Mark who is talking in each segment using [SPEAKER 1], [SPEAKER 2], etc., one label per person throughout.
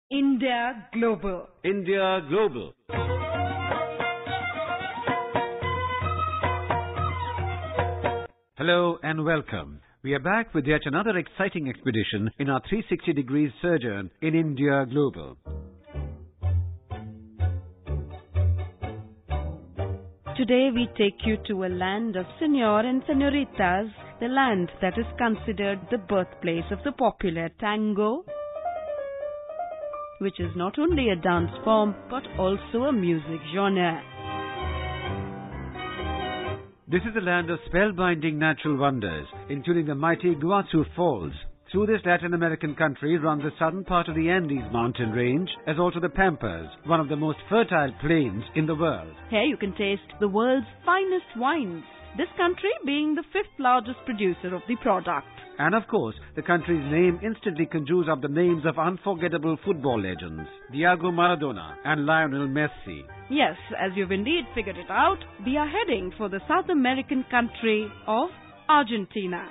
[SPEAKER 1] India Global.
[SPEAKER 2] India Global. Hello and welcome. We are back with yet another exciting expedition in our 360 degrees sojourn in India Global.
[SPEAKER 1] Today we take you to a land of senor and senoritas, the land that is considered the birthplace of the popular tango, which is not only a dance form but also a music genre.
[SPEAKER 2] This is a land of spellbinding natural wonders, including the mighty Iguazu Falls. Through this Latin American country runs the southern part of the Andes mountain range, as also the Pampas, one of the most fertile plains in the world.
[SPEAKER 1] Here you can taste the world's finest wines, this country being the fifth largest producer of the product.
[SPEAKER 2] And of course, the country's name instantly conjures up the names of unforgettable football legends, Diego Maradona and Lionel Messi.
[SPEAKER 1] Yes, as you've indeed figured it out, we are heading for the South American country of Argentina.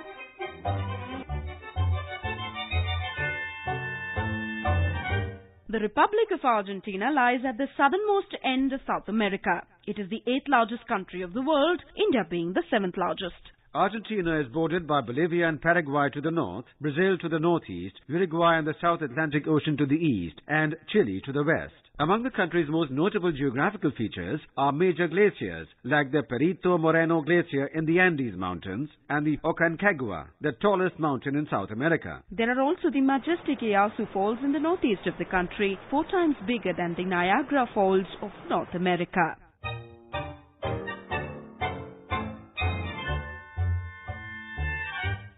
[SPEAKER 1] The Republic of Argentina lies at the southernmost end of South America. It is the 8th largest country of the world, India being the 7th largest.
[SPEAKER 2] Argentina is bordered by Bolivia and Paraguay to the north, Brazil to the northeast, Uruguay and the South Atlantic Ocean to the east, and Chile to the west. Among the country's most notable geographical features are major glaciers, like the Perito Moreno Glacier in the Andes Mountains and the Aconcagua, the tallest mountain in South America.
[SPEAKER 1] There are also the majestic Iguazu Falls in the northeast of the country, 4 times bigger than the Niagara Falls of North America.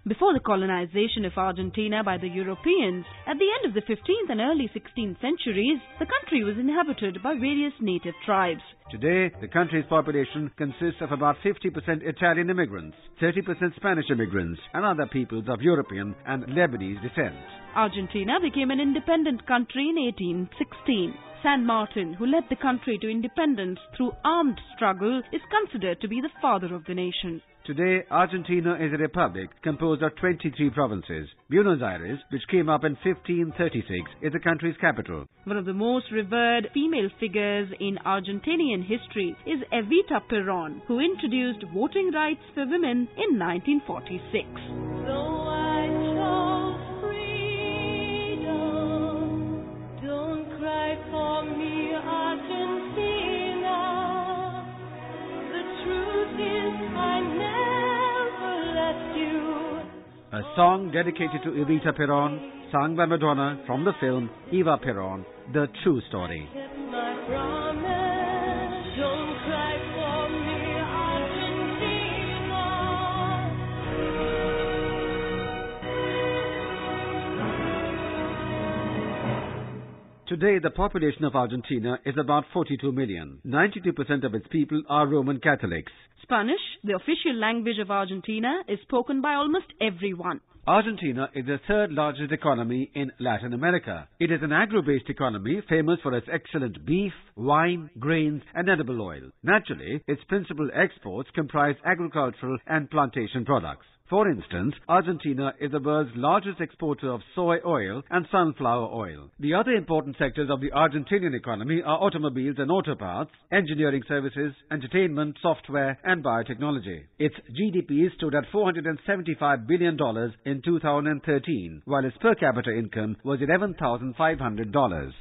[SPEAKER 1] Before the colonization of Argentina by the Europeans, at the end of the 15th and early 16th centuries, the country was inhabited by various native tribes.
[SPEAKER 2] Today, the country's population consists of about 50% Italian immigrants, 30% Spanish immigrants, and other peoples of European and Lebanese descent.
[SPEAKER 1] Argentina became an independent country in 1816. San Martin, who led the country to independence through armed struggle, is considered to be the father of the nation.
[SPEAKER 2] Today, Argentina is a republic composed of 23 provinces. Buenos Aires, which came up in 1536, is the country's capital.
[SPEAKER 1] One of the most revered female figures in Argentinian history is Evita Perón, who introduced voting rights for women in 1946.
[SPEAKER 2] A song dedicated to Evita Perón, sung by Madonna from the film Eva Perón, The True Story. Today, the population of Argentina is about 42 million. 92% of its people are Roman Catholics.
[SPEAKER 1] Spanish, the official language of Argentina, is spoken by almost everyone.
[SPEAKER 2] Argentina is the third largest economy in Latin America. It is an agro-based economy famous for its excellent beef, wine, grains and edible oil. Naturally, its principal exports comprise agricultural and plantation products. For instance, Argentina is the world's largest exporter of soy oil and sunflower oil. The other important sectors of the Argentinian economy are automobiles and auto parts, engineering services, entertainment, software, and biotechnology. Its GDP stood at $475 billion in 2013, while its per capita income was $11,500.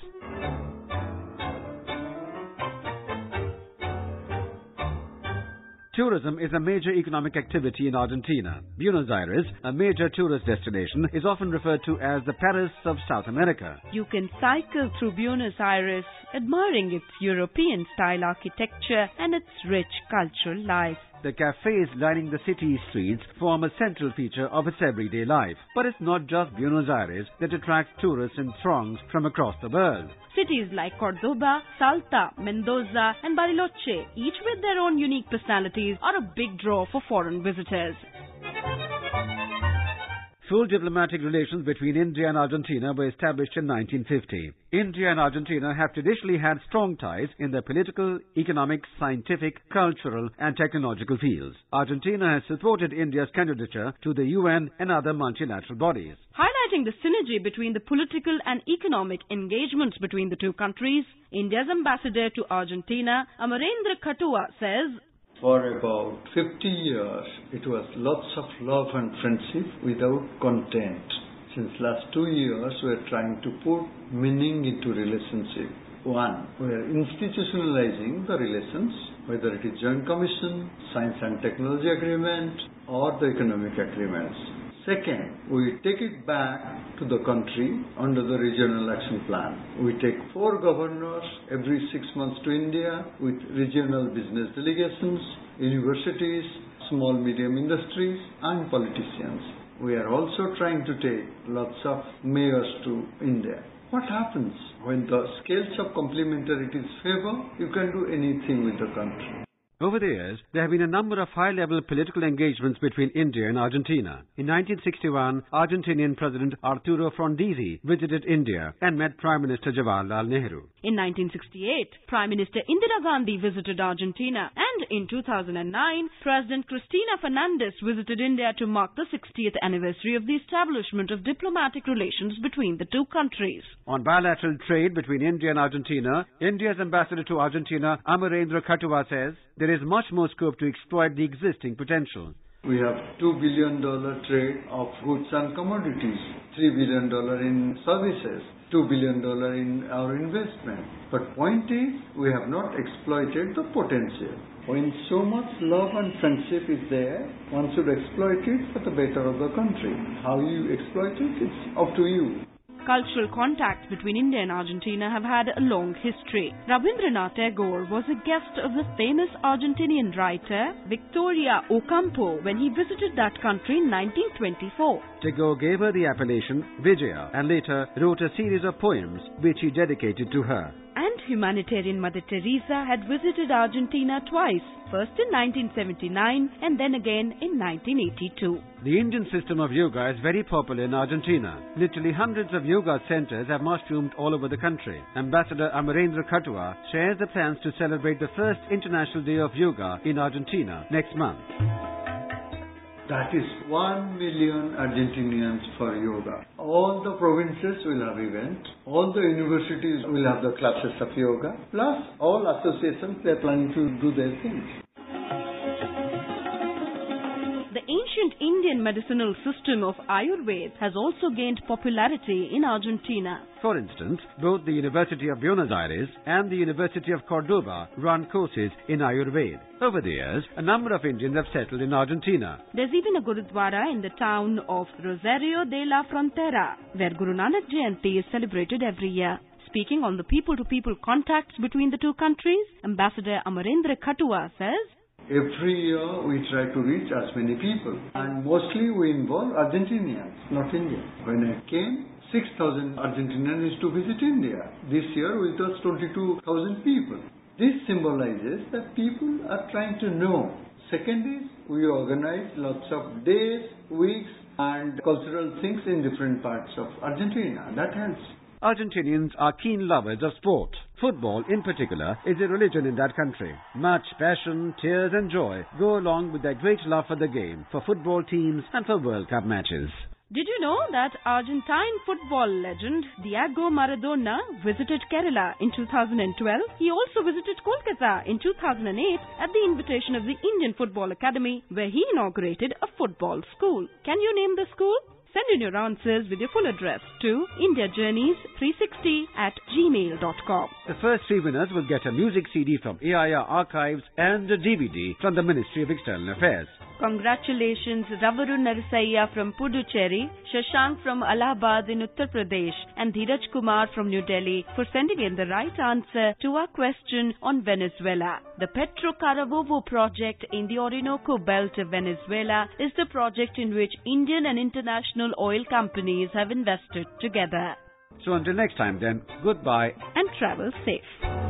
[SPEAKER 2] Tourism is a major economic activity in Argentina. Buenos Aires, a major tourist destination, is often referred to as the Paris of South America.
[SPEAKER 1] You can cycle through Buenos Aires, admiring its European-style architecture and its rich cultural life.
[SPEAKER 2] The cafes lining the city streets form a central feature of its everyday life. But it's not just Buenos Aires that attracts tourists in throngs from across the world.
[SPEAKER 1] Cities like Cordoba, Salta, Mendoza and Bariloche, each with their own unique personalities, are a big draw for foreign visitors.
[SPEAKER 2] Full diplomatic relations between India and Argentina were established in 1950. India and Argentina have traditionally had strong ties in the political, economic, scientific, cultural and technological fields. Argentina has supported India's candidature to the UN and other multilateral bodies.
[SPEAKER 1] Highlighting the synergy between the political and economic engagements between the two countries, India's ambassador to Argentina, Amarendra Khatua, says,
[SPEAKER 3] for about 50 years, it was lots of love and friendship without content. Since last 2 years, we are trying to put meaning into relationship. One, we are institutionalizing the relations, whether it is Joint Commission, Science and Technology Agreement, or the economic agreements. Second, we take it back to the country under the Regional Action Plan. We take 4 governors every 6 months to India with regional business delegations, universities, small medium industries and politicians. We are also trying to take lots of mayors to India. What happens when the scales of complementarities favor? You can do anything with the country.
[SPEAKER 2] Over the years, there have been a number of high-level political engagements between India and Argentina. In 1961, Argentinian President Arturo Frondizi visited India and met Prime Minister Jawaharlal Nehru.
[SPEAKER 1] In 1968, Prime Minister Indira Gandhi visited Argentina, and in 2009, President Cristina Fernandez visited India to mark the 60th anniversary of the establishment of diplomatic relations between the two countries.
[SPEAKER 2] On bilateral trade between India and Argentina, India's ambassador to Argentina, Amarendra Khatua, says there is much more scope to exploit the existing potential.
[SPEAKER 3] We have $2 billion trade of goods and commodities, $3 billion in services, $2 billion in our investment. But point is, we have not exploited the potential. When so much love and friendship is there, one should exploit it for the better of the country. How you exploit it, it's up to you.
[SPEAKER 1] Cultural contacts between India and Argentina have had a long history. Rabindranath Tagore was a guest of the famous Argentinian writer Victoria Ocampo when he visited that country in 1924.
[SPEAKER 2] Tagore gave her the appellation Vijaya and later wrote a series of poems which he dedicated to her.
[SPEAKER 1] And humanitarian Mother Teresa had visited Argentina twice, first in 1979 and then again in 1982.
[SPEAKER 2] The Indian system of yoga is very popular in Argentina. Literally hundreds of yoga centers have mushroomed all over the country. Ambassador Amarendra Khatua shares the plans to celebrate the first International Day of Yoga in Argentina next month.
[SPEAKER 3] That is 1 million Argentinians for yoga. All the provinces will have events. All the universities will have the classes of yoga. Plus, all associations, they are planning to do their things.
[SPEAKER 1] The ancient Indian medicinal system of Ayurveda has also gained popularity in Argentina.
[SPEAKER 2] For instance, both the University of Buenos Aires and the University of Cordoba run courses in Ayurveda. Over the years, a number of Indians have settled in Argentina.
[SPEAKER 1] There's even a Gurudwara in the town of Rosario de la Frontera, where Guru Nanak Jayanti is celebrated every year. Speaking on the people-to-people contacts between the two countries, Ambassador Amarendra Khatua says,
[SPEAKER 3] every year we try to reach as many people, and mostly we involve Argentinians, not Indians. When I came, 6,000 Argentinians used to visit India. This year we touched 22,000 people. This symbolizes that people are trying to know. Second is, we organize lots of days, weeks and cultural things in different parts of Argentina. That helps.
[SPEAKER 2] Argentinians are keen lovers of sport. Football, in particular, is a religion in that country. Much passion, tears and joy go along with their great love for the game, for football teams and for World Cup matches.
[SPEAKER 1] Did you know that Argentine football legend Diego Maradona visited Kerala in 2012? He also visited Kolkata in 2008 at the invitation of the Indian Football Academy, where he inaugurated a football school. Can you name the school? Send in your answers with your full address to indiajourneys360@gmail.com.
[SPEAKER 2] The first 3 winners will get a music CD from AIR Archives and a DVD from the Ministry of External Affairs.
[SPEAKER 1] Congratulations Ravaru Narsaiya from Puducherry, Shashank from Allahabad in Uttar Pradesh and Dheeraj Kumar from New Delhi for sending in the right answer to our question on Venezuela. The Petro Carabobo project in the Orinoco Belt of Venezuela is the project in which Indian and international oil companies have invested together.
[SPEAKER 2] So until next time then, goodbye
[SPEAKER 1] and travel safe.